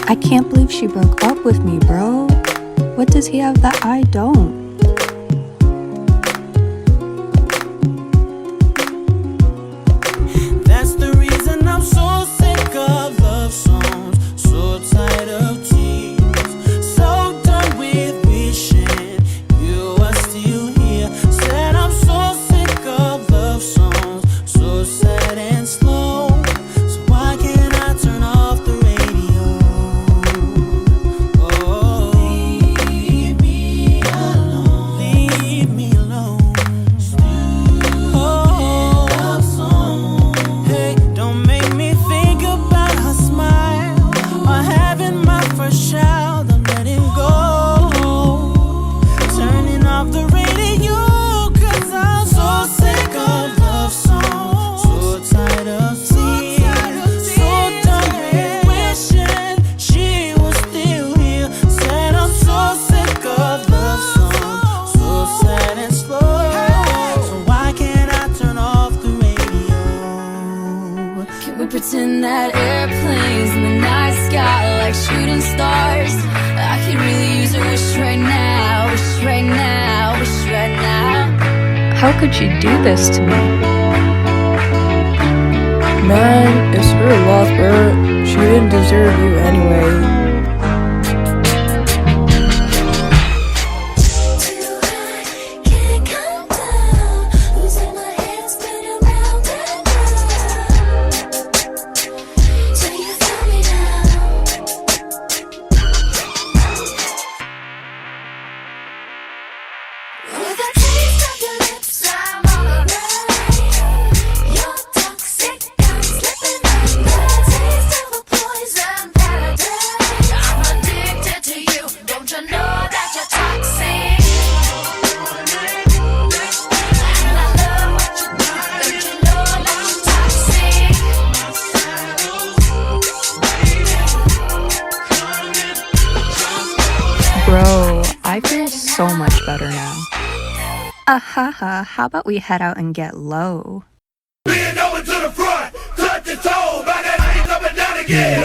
I can't believe she broke up with me, bro. What does he have that I don't? That's the reason I'm so sick of love songs, so tired of tears, so done with wishing you are still here. Said I'm so sick of love songs, so sad and slow. So why can't I turn off the radio? Oh, leave me alone, leave me alone. Oh, love song. Hey, don't make me think about her smile or having my first child. I'm letting go, turning off the radio, 'cause I'm so sick of love songs, so tired of tears, so done with wishing she was still here. Said I'm so sick of love songs, so sad and slow. So why can't I turn off the radio? Can we pretend that airplanes in the night sky like shooting stars? I could really use a wish right now, wish right now, wish right now. How could she do this to me? Man, it's her loss, bro. She didn't deserve you anyway. Bro, I feel so much better now. How about we head out and get low? Bend over to the front, touch your toe, back that ass up and down again.